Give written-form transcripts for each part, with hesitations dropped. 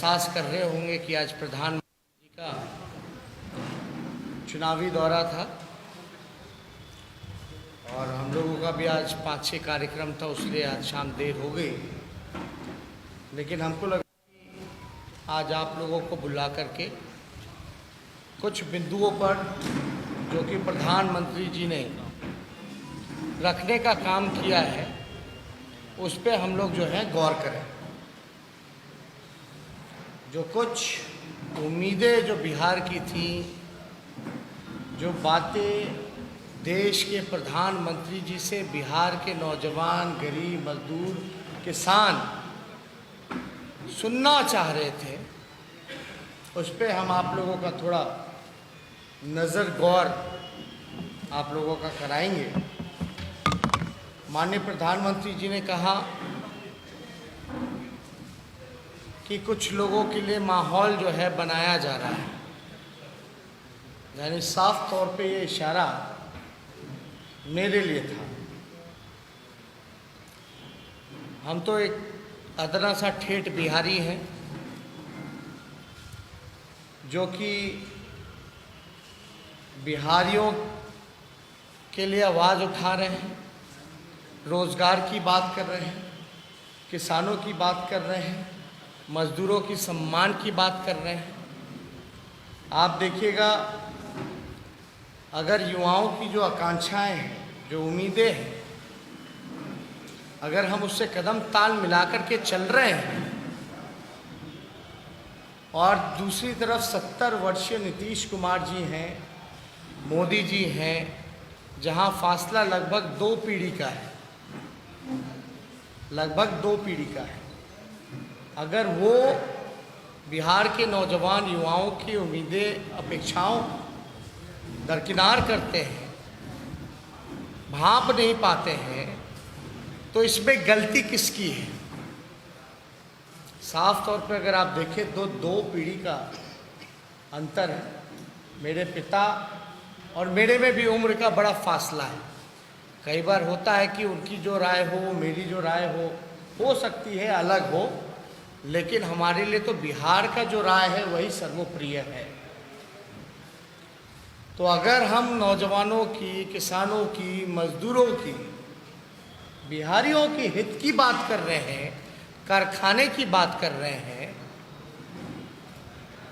एहसास कर रहे होंगे कि आज प्रधानमंत्री जी का चुनावी दौरा था और हम लोगों का भी आज 5-6 कार्यक्रम था, उसलिए आज शाम देर हो गई। लेकिन हमको लगा कि आज आप लोगों को बुला करके कुछ बिंदुओं पर जो कि प्रधानमंत्री जी ने रखने का काम किया है उस पे हम लोग जो है गौर करें। जो कुछ उम्मीदें जो बिहार की थी, जो बातें देश के प्रधानमंत्री जी से बिहार के नौजवान, गरीब, मजदूर, किसान सुनना चाह रहे थे, उस पे हम आप लोगों का थोड़ा नज़र गौर आप लोगों का कराएंगे। माननीय प्रधानमंत्री जी ने कहा कि कुछ लोगों के लिए माहौल जो है बनाया जा रहा है, यानी साफ तौर पे ये इशारा मेरे लिए था। हम तो एक अदना सा ठेठ बिहारी हैं जो कि बिहारियों के लिए आवाज़ उठा रहे हैं, रोज़गार की बात कर रहे हैं, किसानों की बात कर रहे हैं, मज़दूरों की सम्मान की बात कर रहे हैं। आप देखिएगा, अगर युवाओं की जो आकांक्षाएं हैं, जो उम्मीदें हैं, अगर हम उससे कदम ताल मिलाकर के चल रहे हैं और दूसरी तरफ 70 वर्षीय नीतीश कुमार जी हैं, मोदी जी हैं, जहां फासला लगभग 2 पीढ़ी का है, लगभग 2 पीढ़ी का है। अगर वो बिहार के नौजवान युवाओं की उम्मीदें, अपेक्षाओं दरकिनार करते हैं, भांप नहीं पाते हैं, तो इसमें गलती किसकी है? साफ तौर पर अगर आप देखें तो 2 पीढ़ी का अंतर है। मेरे पिता और मेरे में भी उम्र का बड़ा फासला है। कई बार होता है कि उनकी जो राय हो, मेरी जो राय हो सकती है अलग हो, लेकिन हमारे लिए तो बिहार का जो राय है वही सर्वप्रिय है। तो अगर हम नौजवानों की, किसानों की, मजदूरों की, बिहारियों के हित की बात कर रहे हैं, कारखाने की बात कर रहे हैं,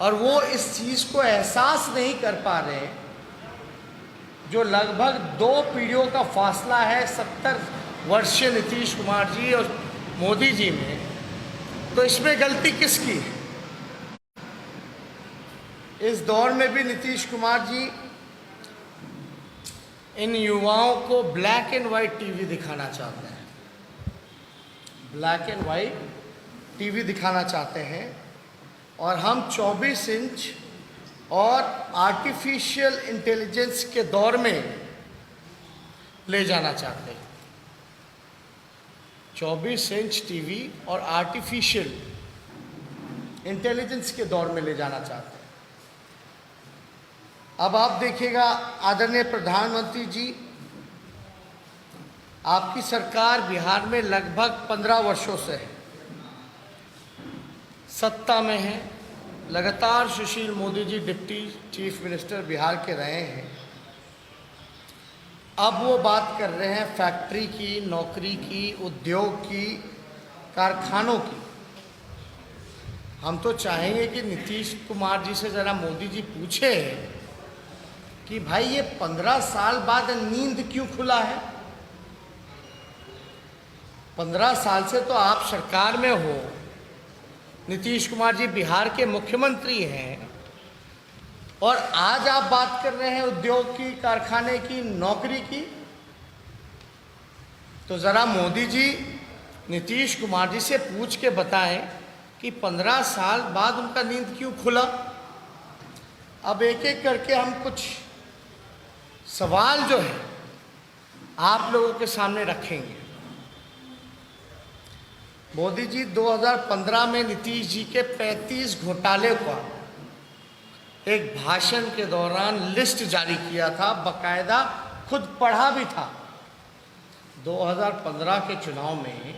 और वो इस चीज़ को एहसास नहीं कर पा रहे जो लगभग 2 पीढ़ियों का फासला है 70 वर्षीय नीतीश कुमार जी और मोदी जी में, तो इसमें गलती किसकी है? इस दौर में भी नीतीश कुमार जी इन युवाओं को ब्लैक एंड वाइट टीवी दिखाना चाहते हैं, ब्लैक एंड वाइट टीवी दिखाना चाहते हैं, और हम 24 इंच और आर्टिफिशियल इंटेलिजेंस के दौर में ले जाना चाहते हैं। 24 इंच टीवी और आर्टिफिशियल इंटेलिजेंस के दौर में ले जाना चाहते हैं। अब आप देखिएगा, आदरणीय प्रधानमंत्री जी, आपकी सरकार बिहार में लगभग 15 वर्षों से है, सत्ता में है। लगातार Sushil Modi ji deputy chief minister Bihar के रहे हैं। अब वो बात कर रहे हैं फैक्ट्री की, नौकरी की, उद्योग की, कारखानों की। हम तो चाहेंगे कि नीतीश कुमार जी से ज़रा मोदी जी पूछे कि भाई ये 15 साल बाद नींद क्यों खुला है? 15 साल से तो आप सरकार में हो, नीतीश कुमार जी बिहार के मुख्यमंत्री हैं, और आज आप बात कर रहे हैं उद्योग की, कारखाने की, नौकरी की। तो ज़रा मोदी जी नीतीश कुमार जी से पूछ के बताएं कि 15 साल बाद उनका नींद क्यों खुला। अब एक एक करके हम कुछ सवाल जो है आप लोगों के सामने रखेंगे। मोदी जी 2015 में नीतीश जी के 35 घोटाले का एक भाषण के दौरान लिस्ट जारी किया था, बकायदा खुद पढ़ा भी था। 2015 के चुनाव में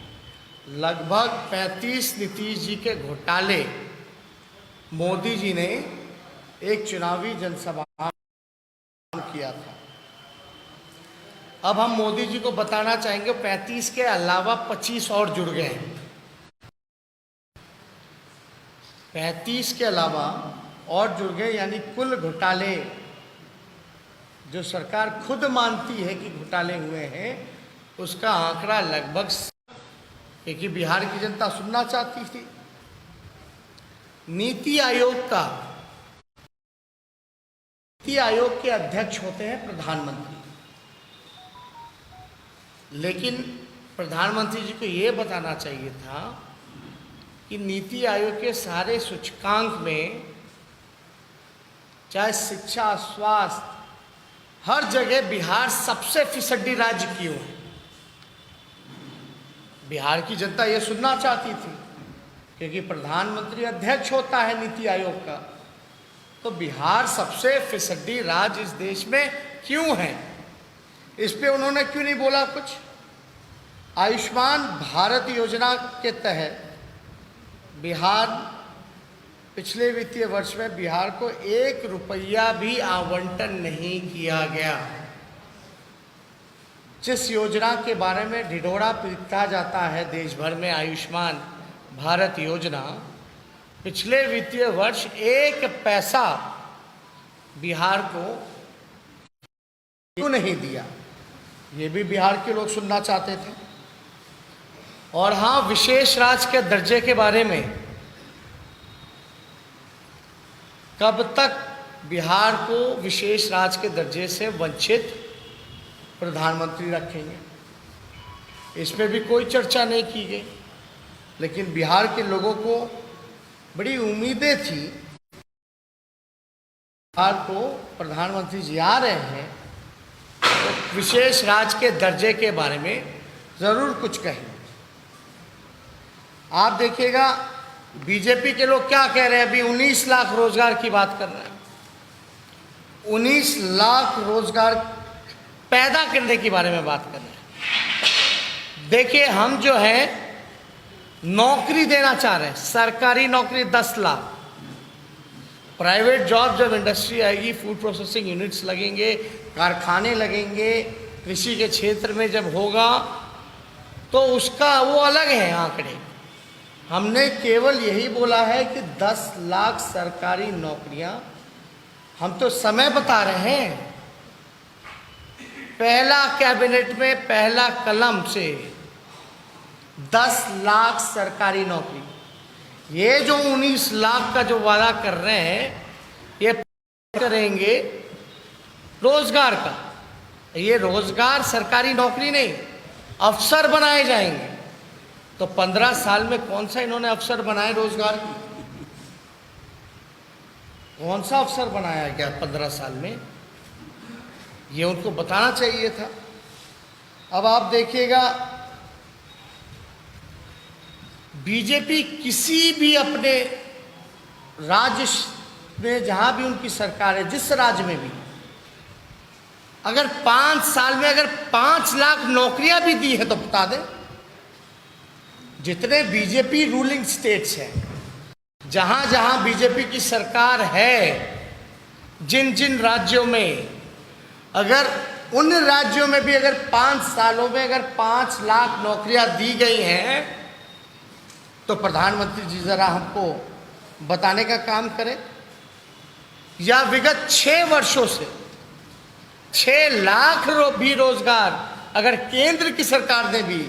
लगभग 35 नीतीश जी के घोटाले मोदी जी ने एक चुनावी जनसभा किया था। अब हम मोदी जी को बताना चाहेंगे 35 के अलावा 25 और जुड़ गए हैं। 35 के अलावा और जुड़ गए, यानी कुल घोटाले जो सरकार खुद मानती है कि घोटाले हुए हैं, उसका आंकड़ा लगभग, क्योंकि बिहार की जनता सुनना चाहती थी। नीति आयोग के अध्यक्ष होते हैं प्रधानमंत्री, लेकिन प्रधानमंत्री जी को ये बताना चाहिए था कि नीति आयोग के सारे सूचकांक में, चाहे शिक्षा, स्वास्थ्य, हर जगह बिहार सबसे फिसड्डी राज्य क्यों है। बिहार की जनता ये सुनना चाहती थी, क्योंकि प्रधानमंत्री अध्यक्ष होता है नीति आयोग का, तो बिहार सबसे फिसड्डी राज्य इस देश में क्यों है, इस पे उन्होंने क्यों नहीं बोला कुछ। आयुष्मान भारत योजना के तहत बिहार पिछले वित्तीय वर्ष में बिहार को 1 रुपया भी आवंटन नहीं किया गया। जिस योजना के बारे में ढिढोरा पीटा जाता है देश भर में, आयुष्मान भारत योजना, पिछले वित्तीय वर्ष 1 पैसा बिहार को क्यों नहीं दिया, ये भी बिहार के लोग सुनना चाहते थे। और हाँ, विशेष राज्य के दर्जे के बारे में कब तक बिहार को विशेष राज्य के दर्जे से वंचित प्रधानमंत्री रखेंगे, इसमें भी कोई चर्चा नहीं की गई। लेकिन बिहार के लोगों को बड़ी उम्मीदें थी, बिहार को प्रधानमंत्री जी आ रहे हैं तो विशेष राज्य के दर्जे के बारे में ज़रूर कुछ कहें। आप देखिएगा बीजेपी के लोग क्या कह रहे हैं, अभी 19 लाख रोजगार की बात कर रहे हैं। 19 लाख रोजगार पैदा करने के बारे में बात कर रहे हैं। देखिए, हम जो है नौकरी देना चाह रहे हैं, सरकारी नौकरी 10 लाख, प्राइवेट जॉब, जब इंडस्ट्री आएगी, फूड प्रोसेसिंग यूनिट्स लगेंगे, कारखाने लगेंगे, कृषि के क्षेत्र में जब होगा तो उसका वो अलग है आंकड़े। हमने केवल यही बोला है कि 10 लाख सरकारी नौकरियां, हम तो समय बता रहे हैं। पहला कैबिनेट में पहला कलम से 10 लाख सरकारी नौकरी, ये जो 19 लाख का जो वादा कर रहे हैं, ये करेंगे रोजगार का। ये रोजगार सरकारी नौकरी नहीं, अफसर बनाए जाएंगे। तो 15 साल में कौन सा इन्होंने अफसर बनाए रोजगार की? कौन सा अफसर बनाया गया 15 साल में? ये उनको बताना चाहिए था। अब आप देखिएगा, बीजेपी किसी भी अपने राज्य में, जहां भी उनकी सरकार है, जिस राज्य में भी, अगर 5 साल में अगर 5 लाख नौकरियां भी दी है तो बता दें। जितने बीजेपी रूलिंग स्टेट्स हैं, जहां जहां बीजेपी की सरकार है, जिन जिन राज्यों में, अगर उन राज्यों में भी अगर 5 सालों में अगर 5 लाख नौकरियां दी गई हैं, तो प्रधानमंत्री जी जरा हमको बताने का काम करें। या विगत 6 वर्षों से 6 लाख भी रोजगार अगर केंद्र की सरकार ने भी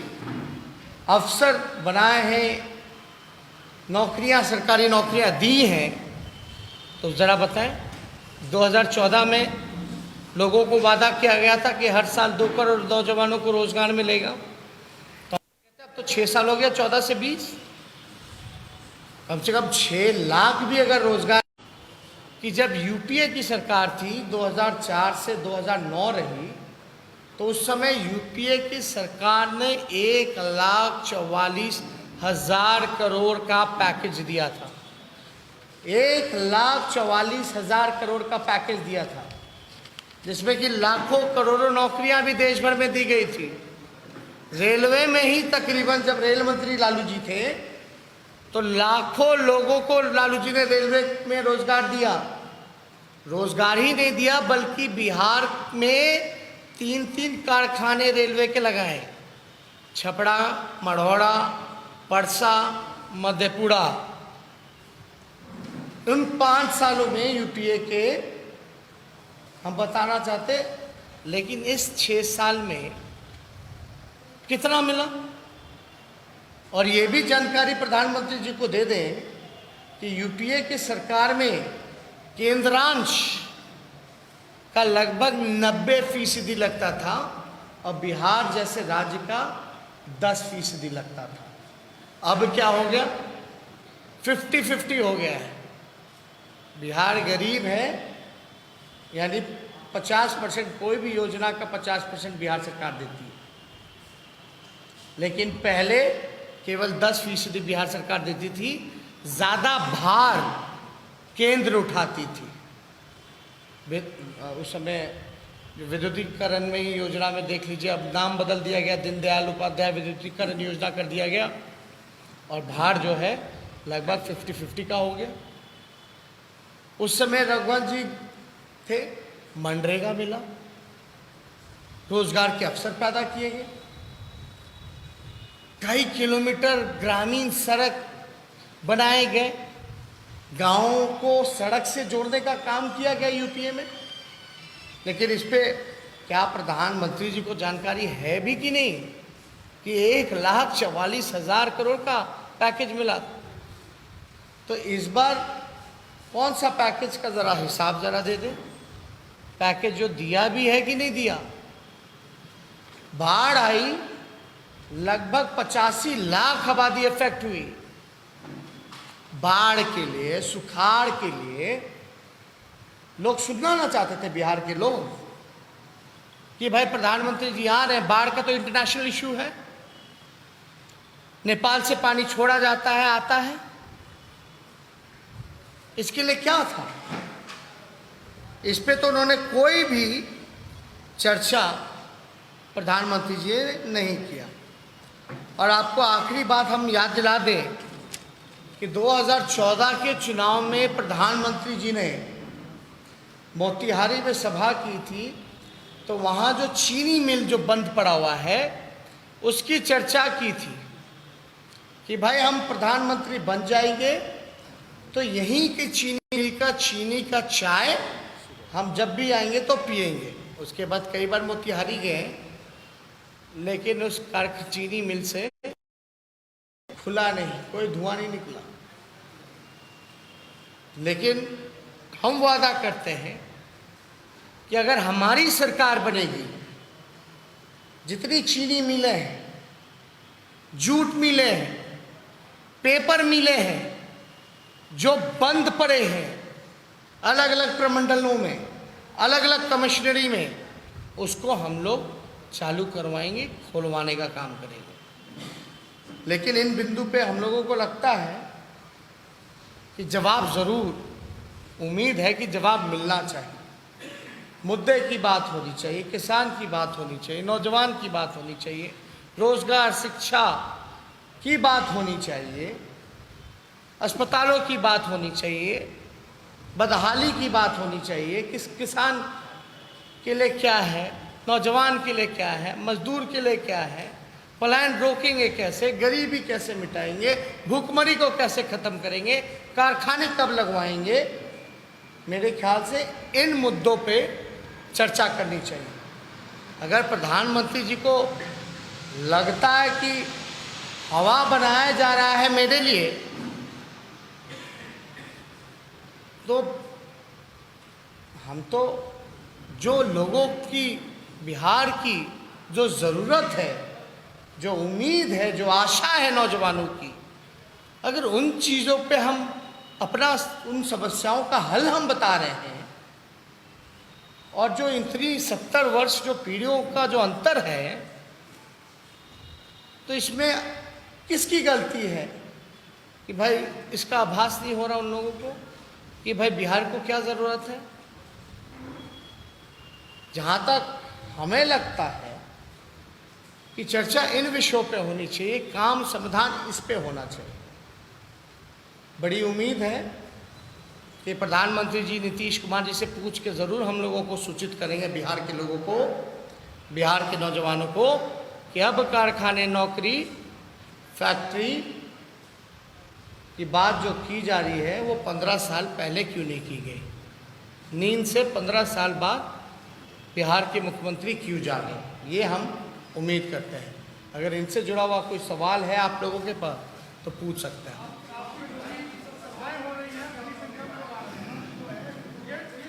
अफसर बनाए हैं, नौकरियां, सरकारी नौकरियां दी हैं, तो ज़रा बताएं। 2014 में लोगों को वादा किया गया था कि हर साल 2 करोड़ नौजवानों को रोजगार मिलेगा, तो अब तो 6 साल हो गया, 14 से 20, कम से कम 6 लाख भी अगर रोजगार की। जब यूपीए की सरकार थी, 2004 से 2009 रही, तो उस समय यूपीए की सरकार ने 1,44,000 करोड़ का पैकेज दिया था। 1,44,000 करोड़ का पैकेज दिया था, जिसमें कि लाखों करोड़ों नौकरियां भी देश भर में दी गई थी। रेलवे में ही तकरीबन, जब रेल मंत्री लालू जी थे, तो लाखों लोगों को लालू जी ने रेलवे में रोजगार दिया। रोजगार ही नहीं दिया बल्कि बिहार में 3-3 कारखाने रेलवे के लगाए, छपरा, मढ़ौरा, परसा, मधेपुरा। उन 5 सालों में यूपीए के हम बताना चाहते, लेकिन इस 6 साल में कितना मिला। और ये भी जानकारी प्रधानमंत्री जी को दे दें कि यूपीए की सरकार में केंद्रांश का लगभग 90% लगता था और बिहार जैसे राज्य का 10% लगता था। अब क्या हो गया? 50-50 हो गया है। बिहार गरीब है, यानी 50% कोई भी योजना का 50% बिहार सरकार देती है, लेकिन पहले केवल 10% बिहार सरकार देती थी। ज़्यादा भार केंद्र उठाती थी। उस समय विद्युतीकरण में ही योजना में देख लीजिए, अब नाम बदल दिया गया, दीनदयाल उपाध्याय विद्युतीकरण योजना कर दिया गया और भार जो है लगभग 50-50 का हो गया। उस समय रघुवंश जी थे, मनरेगा मिला, रोजगार के अवसर पैदा किए गए, कई किलोमीटर ग्रामीण सड़क बनाए गए, गांवों को सड़क से जोड़ने का काम किया गया यूपीए में। लेकिन इस पे क्या प्रधानमंत्री जी को जानकारी है भी कि नहीं कि 1,44,000 करोड़ का पैकेज मिला। तो इस बार कौन सा पैकेज का ज़रा हिसाब ज़रा दे दें, पैकेज जो दिया भी है कि नहीं दिया। बाढ़ आई, लगभग 85 लाख आबादी इफेक्ट हुई। बाढ़ के लिए, सुखाड़ के लिए लोग सुनना ना चाहते थे बिहार के लोग कि भाई प्रधानमंत्री जी आ रहे हैं। बाढ़ का तो इंटरनेशनल इशू है, नेपाल से पानी छोड़ा जाता है, आता है। इसके लिए क्या था? इस पे तो उन्होंने कोई भी चर्चा प्रधानमंत्री जी ने नहीं किया। और आपको आखिरी बात हम याद दिला दें कि 2014 के चुनाव में प्रधानमंत्री जी ने मोतिहारी में सभा की थी, तो वहाँ जो चीनी मिल जो बंद पड़ा हुआ है उसकी चर्चा की थी कि भाई हम प्रधानमंत्री बन जाएंगे तो यहीं की चीनी मिल का चीनी का चाय हम जब भी आएंगे तो पिएंगे। उसके बाद कई बार मोतिहारी गए, लेकिन उस कारख चीनी मिल से खुला नहीं, कोई धुआं नहीं निकला। लेकिन हम वादा करते हैं कि अगर हमारी सरकार बनेगी, जितनी चीनी मिलें हैं, जूट मिले हैं, पेपर मिले हैं, जो बंद पड़े हैं अलग अलग प्रमंडलों में, अलग अलग कमिश्नरी में, उसको हम लोग चालू करवाएंगे, खोलवाने का काम करेंगे। लेकिन इन बिंदु पे हम लोगों को लगता है कि जवाब ज़रूर, उम्मीद है कि जवाब मिलना चाहिए। मुद्दे की बात होनी चाहिए, किसान की बात होनी चाहिए, नौजवान की बात होनी चाहिए, रोजगार शिक्षा की बात होनी चाहिए, अस्पतालों की बात होनी चाहिए, बदहाली की बात होनी चाहिए। किसान के लिए क्या है, नौजवान के लिए क्या है, मजदूर के लिए क्या है, पलायन रोकेंगे कैसे, गरीबी कैसे मिटाएंगे, भूखमरी को कैसे ख़त्म करेंगे, कारखाने कब लगवाएंगे। मेरे ख्याल से इन मुद्दों पे चर्चा करनी चाहिए। अगर प्रधानमंत्री जी को लगता है कि हवा बनाया जा रहा है मेरे लिए, तो हम तो जो लोगों की, बिहार की जो ज़रूरत है, जो उम्मीद है, जो आशा है नौजवानों की, अगर उन चीज़ों पे हम अपना, उन समस्याओं का हल हम बता रहे हैं, और जो इतनी 70 वर्ष जो पीढ़ियों का जो अंतर है, तो इसमें किसकी गलती है कि भाई इसका आभास नहीं हो रहा उन लोगों को कि भाई बिहार को क्या ज़रूरत है। जहाँ तक हमें लगता है कि चर्चा इन विषयों पे होनी चाहिए, काम समाधान इस पे होना चाहिए। बड़ी उम्मीद है कि प्रधानमंत्री जी नीतीश कुमार जी से पूछ के ज़रूर हम लोगों को सूचित करेंगे, बिहार के लोगों को, बिहार के नौजवानों को, कि अब कारखाने, नौकरी, फैक्ट्री की बात जो की जा रही है वो 15 साल पहले क्यों नहीं की गई। नींद से 15 साल बाद बिहार के मुख्यमंत्री क्यों जागे, ये हम उम्मीद करते हैं। अगर इनसे जुड़ा हुआ कोई सवाल है आप लोगों के पास तो पूछ सकते हैं।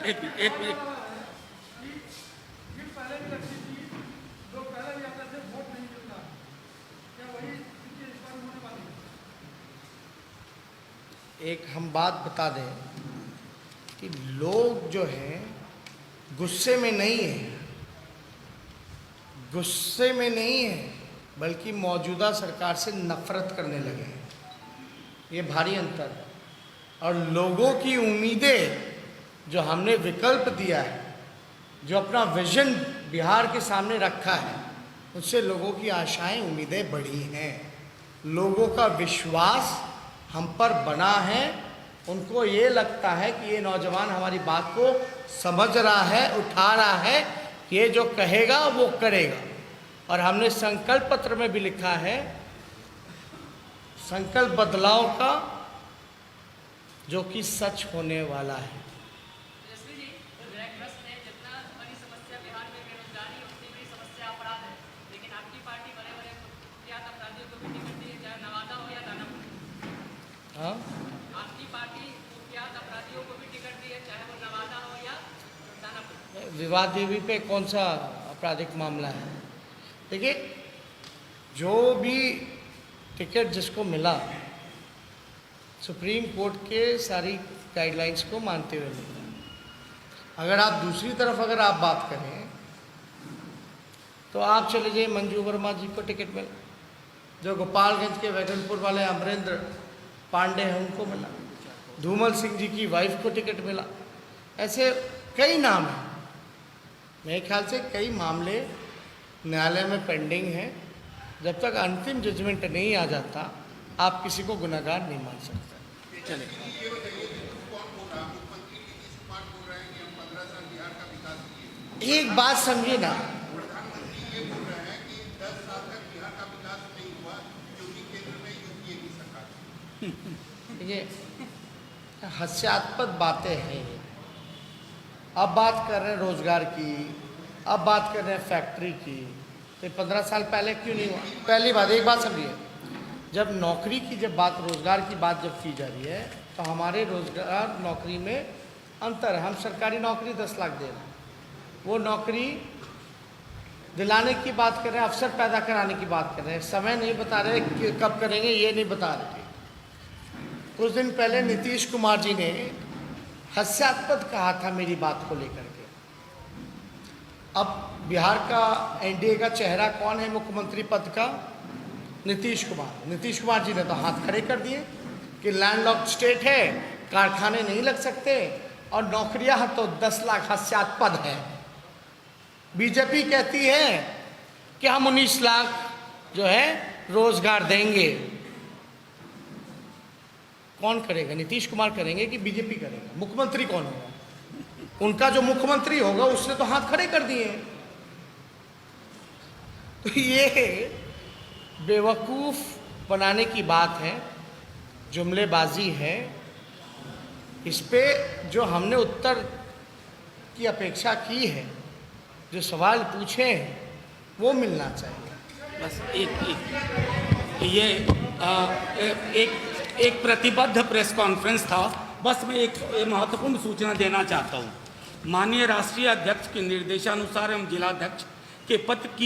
एक एक हम बात बता दें कि लोग जो हैं गुस्से में नहीं है, गुस्से में नहीं है, बल्कि मौजूदा सरकार से नफरत करने लगे हैं। ये भारी अंतर है। और लोगों की उम्मीदें जो हमने विकल्प दिया है, जो अपना विजन बिहार के सामने रखा है, उससे लोगों की आशाएं, उम्मीदें बढ़ी हैं। लोगों का विश्वास हम पर बना है। उनको ये लगता है कि ये नौजवान हमारी बात को समझ रहा है, उठा रहा है, ये जो कहेगा वो करेगा। और हमने संकल्प पत्र में भी लिखा है, संकल्प बदलाव का जो कि सच होने वाला है। हाँ? आपकी पार्टी कुख्यात अपराधियों को भी टिकट दी है, चाहे वो नवादा हो या दानापुर। विवाद देवी पे कौन सा आपराधिक मामला है? देखिए, जो भी टिकट जिसको मिला सुप्रीम कोर्ट के सारी गाइडलाइंस को मानते हुए मिला। अगर आप दूसरी तरफ अगर आप बात करें तो आप चले जाइए, मंजू वर्मा जी को टिकट मिला, जो गोपालगंज के वैगनपुर वाले अमरेंद्र पांडे हैं उनको मिला, धूमल सिंह जी की वाइफ को टिकट मिला। ऐसे कई नाम हैं। मेरे ख्याल से कई मामले न्यायालय में पेंडिंग हैं। जब तक अंतिम जजमेंट नहीं आ जाता आप किसी को गुनहगार नहीं मान सकते। चले एक बात समझिए ना, देखिए हास्यास्पद बातें हैं। अब बात कर रहे हैं रोजगार की, अब बात कर रहे हैं फैक्ट्री की, तो 15 साल पहले क्यों नहीं हुआ? पहली बात, एक बात समझिए, जब नौकरी की जब बात, रोजगार की बात जब की जा रही है तो हमारे रोजगार नौकरी में अंतर है। हम सरकारी नौकरी 10 लाख दे रहे हैं, वो नौकरी दिलाने की बात कर रहे हैं, अवसर पैदा कराने की बात कर रहे हैं। समय नहीं बता रहे कि कब करेंगे, ये नहीं बता रहे। कुछ दिन पहले नीतीश कुमार जी ने हास्यास्पद कहा था मेरी बात को लेकर के। अब बिहार का एनडीए का चेहरा कौन है मुख्यमंत्री पद का? नीतीश कुमार। नीतीश कुमार जी ने तो हाथ खड़े कर दिए कि लैंडलॉक्ड स्टेट है, कारखाने नहीं लग सकते, और नौकरियां तो 10 लाख हास्यास्पद है। बीजेपी कहती है कि हम 19 लाख जो है रोजगार देंगे। कौन करेगा? नीतीश कुमार करेंगे कि बीजेपी करेगा? मुख्यमंत्री कौन होगा? उनका जो मुख्यमंत्री होगा उसने तो हाथ खड़े कर दिए। तो ये बेवकूफ बनाने की बात है, जुमलेबाजी है। इस पे जो हमने उत्तर की अपेक्षा की है, जो सवाल पूछे हैं, वो मिलना चाहिए। बस एक प्रतिबद्ध प्रेस कॉन्फ्रेंस था। बस मैं एक महत्वपूर्ण सूचना देना चाहता हूँ। माननीय राष्ट्रीय अध्यक्ष के निर्देशानुसार एवं जिलाध्यक्ष के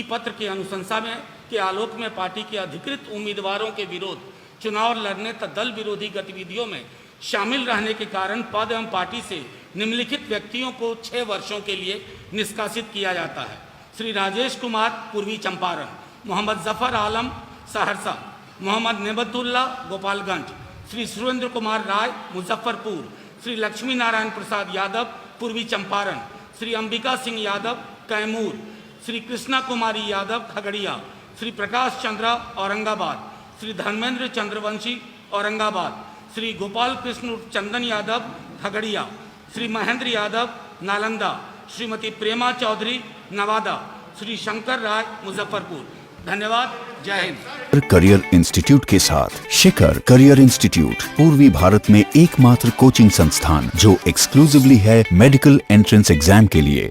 पत्र की अनुशंसा में के आलोक में पार्टी के अधिकृत उम्मीदवारों के विरोध चुनाव लड़ने तथा दल विरोधी गतिविधियों में शामिल रहने के कारण पद एवं पार्टी से निम्नलिखित व्यक्तियों को 6 वर्षों के लिए निष्कासित किया जाता है। श्री राजेश कुमार, पूर्वी चंपारण; मोहम्मद जफर आलम, सहरसा; मोहम्मद नेबतुल्ला, गोपालगंज; श्री सुरेंद्र कुमार राय, मुजफ्फरपुर; श्री लक्ष्मी नारायण प्रसाद यादव, पूर्वी चंपारण; श्री अंबिका सिंह यादव, कैमूर; श्री कृष्णा कुमारी यादव, खगड़िया; श्री प्रकाश चंद्रा, औरंगाबाद; श्री धर्मेंद्र चंद्रवंशी, औरंगाबाद; श्री गोपाल कृष्ण उर्फ चंदन यादव खगड़िया, श्री महेंद्र यादव नालंदा, श्रीमती प्रेमा चौधरी नवादा, श्री शंकर राय मुजफ्फरपुर। धन्यवाद। जय हिंद। करियर इंस्टीट्यूट के साथ शिखर करियर इंस्टीट्यूट पूर्वी भारत में एकमात्र कोचिंग संस्थान जो एक्सक्लूसिवली है मेडिकल एंट्रेंस एग्जाम के लिए।